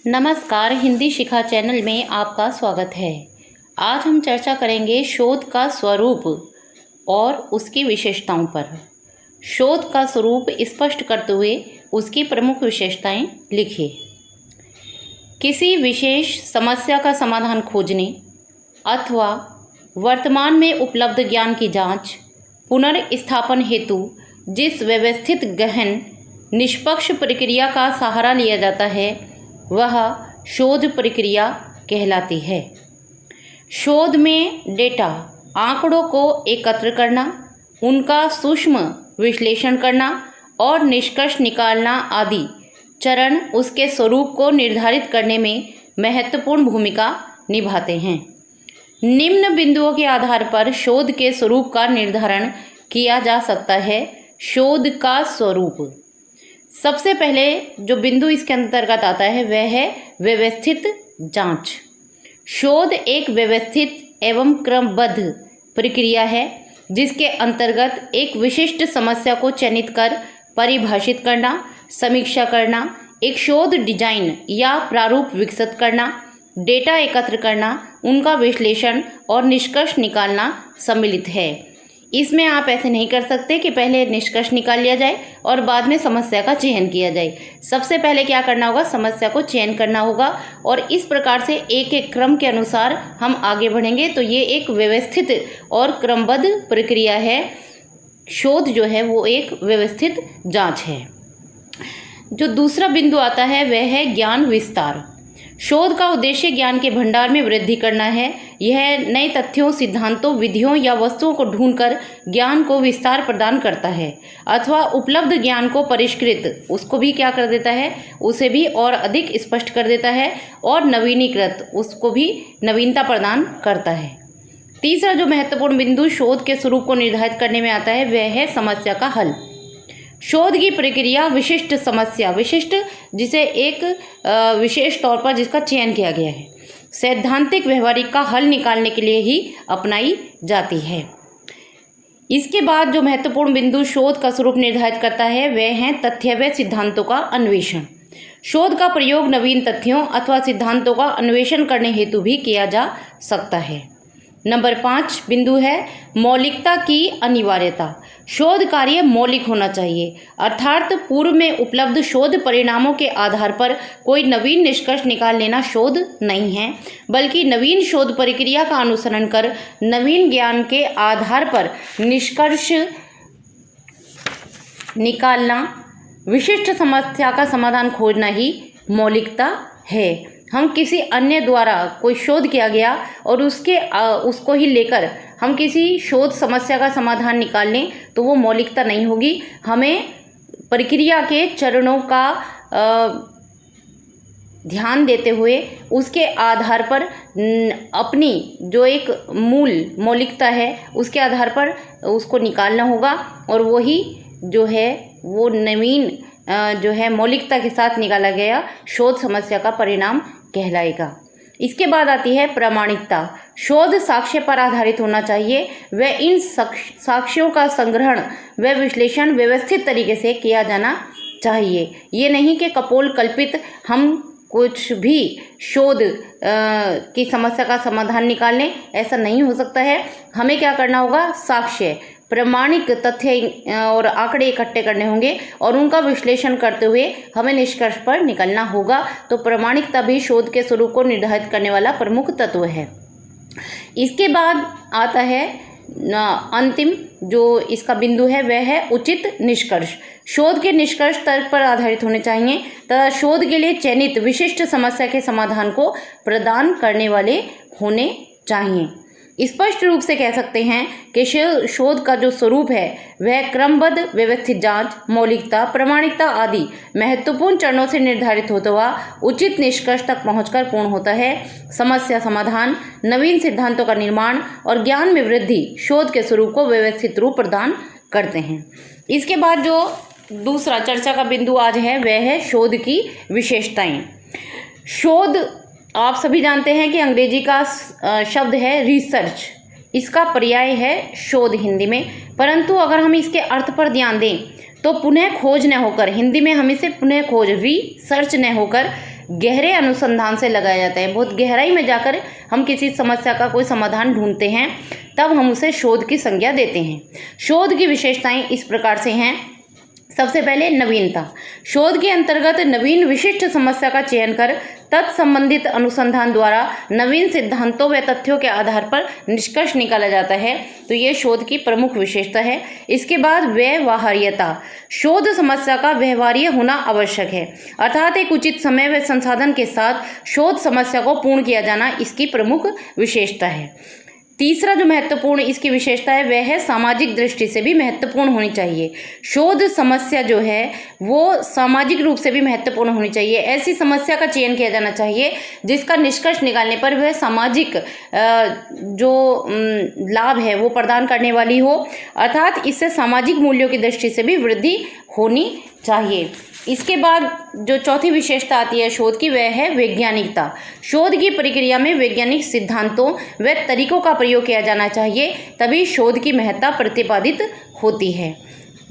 नमस्कार, हिंदी शिखा चैनल में आपका स्वागत है। आज हम चर्चा करेंगे शोध का स्वरूप और उसकी विशेषताओं पर। शोध का स्वरूप स्पष्ट करते हुए उसकी प्रमुख विशेषताएं लिखिए। किसी विशेष समस्या का समाधान खोजने अथवा वर्तमान में उपलब्ध ज्ञान की जांच, पुनर्स्थापन हेतु जिस व्यवस्थित, गहन, निष्पक्ष प्रक्रिया का सहारा लिया जाता है वह शोध प्रक्रिया कहलाती है। शोध में डेटा, आंकड़ों को एकत्र करना, उनका सूक्ष्म विश्लेषण करना और निष्कर्ष निकालना आदि चरण उसके स्वरूप को निर्धारित करने में महत्वपूर्ण भूमिका निभाते हैं। निम्न बिंदुओं के आधार पर शोध के स्वरूप का निर्धारण किया जा सकता है। शोध का स्वरूप, सबसे पहले जो बिंदु इसके अंतर्गत आता है वह है व्यवस्थित जांच। शोध एक व्यवस्थित एवं क्रमबद्ध प्रक्रिया है जिसके अंतर्गत एक विशिष्ट समस्या को चिन्हित कर परिभाषित करना, समीक्षा करना, एक शोध डिजाइन या प्रारूप विकसित करना, डेटा एकत्र करना, उनका विश्लेषण और निष्कर्ष निकालना सम्मिलित है। इसमें आप ऐसे नहीं कर सकते कि पहले निष्कर्ष निकाल लिया जाए और बाद में समस्या का चयन किया जाए। सबसे पहले क्या करना होगा, समस्या को चयन करना होगा और इस प्रकार से एक एक क्रम के अनुसार हम आगे बढ़ेंगे तो ये एक व्यवस्थित और क्रमबद्ध प्रक्रिया है। शोध जो है वो एक व्यवस्थित जांच है। जो दूसरा बिंदु आता है वह है ज्ञान विस्तार। शोध का उद्देश्य ज्ञान के भंडार में वृद्धि करना है। यह नए तथ्यों, सिद्धांतों, विधियों या वस्तुओं को ढूंढकर ज्ञान को विस्तार प्रदान करता है अथवा उपलब्ध ज्ञान को परिष्कृत, उसको भी क्या कर देता है, उसे भी और अधिक स्पष्ट कर देता है और नवीनीकृत, उसको भी नवीनता प्रदान करता है। तीसरा जो महत्वपूर्ण बिंदु शोध के स्वरूप को निर्धारित करने में आता है वह है समस्या का हल। शोध की प्रक्रिया विशिष्ट समस्या, विशिष्ट जिसे एक विशेष तौर पर जिसका चयन किया गया है, सैद्धांतिक व्यवहारिक का हल निकालने के लिए ही अपनाई जाती है। इसके बाद जो महत्वपूर्ण बिंदु शोध का स्वरूप निर्धारित करता है वह है तथ्य व सिद्धांतों का अन्वेषण। शोध का प्रयोग नवीन तथ्यों अथवा सिद्धांतों का अन्वेषण करने हेतु भी किया जा सकता है। नंबर 5 बिंदु है मौलिकता की अनिवार्यता। शोध कार्य मौलिक होना चाहिए, अर्थात पूर्व में उपलब्ध शोध परिणामों के आधार पर कोई नवीन निष्कर्ष निकाल लेना शोध नहीं है, बल्कि नवीन शोध प्रक्रिया का अनुसरण कर नवीन ज्ञान के आधार पर निष्कर्ष निकालना, विशिष्ट समस्या का समाधान खोजना ही मौलिकता है। हम किसी अन्य द्वारा कोई शोध किया गया और उसको ही लेकर हम किसी शोध समस्या का समाधान निकाल लें तो वो मौलिकता नहीं होगी। हमें प्रक्रिया के चरणों का ध्यान देते हुए उसके आधार पर अपनी जो एक मूल मौलिकता है उसके आधार पर उसको निकालना होगा और वही जो है वो नवीन जो है मौलिकता के साथ निकाला गया शोध समस्या का परिणाम कहलाएगा। इसके बाद आती है प्रामाणिकता। शोध साक्ष्य पर आधारित होना चाहिए व इन साक्ष्यों का संग्रहण व विश्लेषण व्यवस्थित तरीके से किया जाना चाहिए। ये नहीं कि कपोल कल्पित हम कुछ भी शोध की समस्या का समाधान निकाल लें, ऐसा नहीं हो सकता है। हमें क्या करना होगा, साक्ष्य, प्रमाणिक तथ्य और आंकड़े इकट्ठे करने होंगे और उनका विश्लेषण करते हुए हमें निष्कर्ष पर निकलना होगा। तो प्रामाणिकता भी शोध के स्वरूप को निर्धारित करने वाला प्रमुख तत्व है। इसके बाद आता है अंतिम जो इसका बिंदु है वह है उचित निष्कर्ष। शोध के निष्कर्ष तर्क पर आधारित होने चाहिए तथा शोध के लिए चयनित विशिष्ट समस्या के समाधान को प्रदान करने वाले होने चाहिए। स्पष्ट रूप से कह सकते हैं कि शोध का जो स्वरूप है वह क्रमबद्ध, व्यवस्थित जांच, मौलिकता, प्रामाणिकता आदि महत्वपूर्ण चरणों से निर्धारित होता हुआ उचित निष्कर्ष तक पहुंचकर पूर्ण होता है। समस्या समाधान, नवीन सिद्धांतों का निर्माण और ज्ञान में वृद्धि शोध के स्वरूप को व्यवस्थित रूप प्रदान करते हैं। इसके बाद जो दूसरा चर्चा का बिंदु आज है वह है शोध की विशेषताएं। शोध आप सभी जानते हैं कि अंग्रेजी का शब्द है रिसर्च, इसका पर्याय है शोध हिंदी में, परंतु अगर हम इसके अर्थ पर ध्यान दें तो पुनः खोज न होकर, हिंदी में हम इसे पुनः खोज, रिसर्च न होकर गहरे अनुसंधान से लगाया जाता है। बहुत गहराई में जाकर हम किसी समस्या का कोई समाधान ढूंढते हैं, तब हम उसे शोध की संज्ञा देते हैं। शोध की विशेषताएं इस प्रकार से हैं। सबसे पहले नवीनता। शोध के अंतर्गत नवीन विशिष्ट समस्या का चयन कर तत्संबंधित अनुसंधान द्वारा नवीन सिद्धांतों व तथ्यों के आधार पर निष्कर्ष निकाला जाता है, तो ये शोध की प्रमुख विशेषता है। इसके बाद व्यवहार्यता। शोध समस्या का व्यवहार्य होना आवश्यक है, अर्थात एक उचित समय व संसाधन के साथ शोध समस्या को पूर्ण किया जाना इसकी प्रमुख विशेषता है। तीसरा जो महत्वपूर्ण इसकी विशेषता है वह है सामाजिक दृष्टि से भी महत्वपूर्ण होनी चाहिए। शोध समस्या जो है वो सामाजिक रूप से भी महत्वपूर्ण होनी चाहिए। ऐसी समस्या का चयन किया जाना चाहिए जिसका निष्कर्ष निकालने पर वह सामाजिक जो लाभ है वो प्रदान करने वाली हो, अर्थात इससे सामाजिक मूल्यों की दृष्टि से भी वृद्धि होनी चाहिए। इसके बाद जो चौथी विशेषता आती है शोध की, वह है वैज्ञानिकता। शोध की प्रक्रिया में वैज्ञानिक सिद्धांतों व तरीकों का प्रयोग किया जाना चाहिए, तभी शोध की महत्ता प्रतिपादित होती है।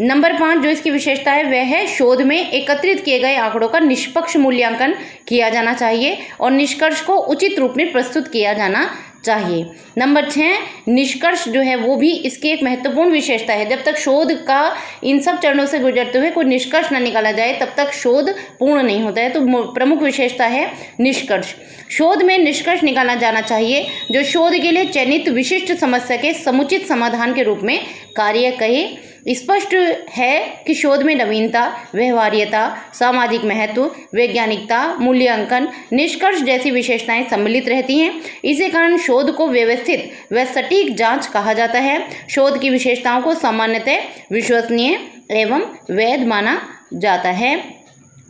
नंबर 5 जो इसकी विशेषता है वह है शोध में एकत्रित किए गए आंकड़ों का निष्पक्ष मूल्यांकन किया जाना चाहिए और निष्कर्ष को उचित रूप में प्रस्तुत किया जाना चाहिए। नंबर 6 निष्कर्ष जो है वो भी इसकी एक महत्वपूर्ण विशेषता है। जब तक शोध का इन सब चरणों से गुजरते हुए कोई निष्कर्ष न निकाला जाए तब तक शोध पूर्ण नहीं होता है। तो प्रमुख विशेषता है निष्कर्ष। शोध में निष्कर्ष निकाला जाना चाहिए जो शोध के लिए चयनित विशिष्ट समस्या के समुचित समाधान के रूप में कार्य करे। स्पष्ट है कि शोध में नवीनता, व्यवहार्यता, सामाजिक महत्व, वैज्ञानिकता, मूल्यांकन, निष्कर्ष जैसी विशेषताएं सम्मिलित रहती हैं। इसी कारण शोध को व्यवस्थित व सटीक जांच कहा जाता है। शोध की विशेषताओं को सामान्यतः विश्वसनीय एवं वैध माना जाता है।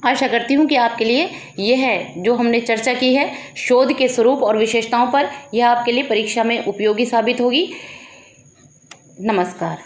आशा करती हूँ कि आपके लिए यह है जो हमने चर्चा की है शोध के स्वरूप और विशेषताओं पर, यह आपके लिए परीक्षा में उपयोगी साबित होगी। नमस्कार।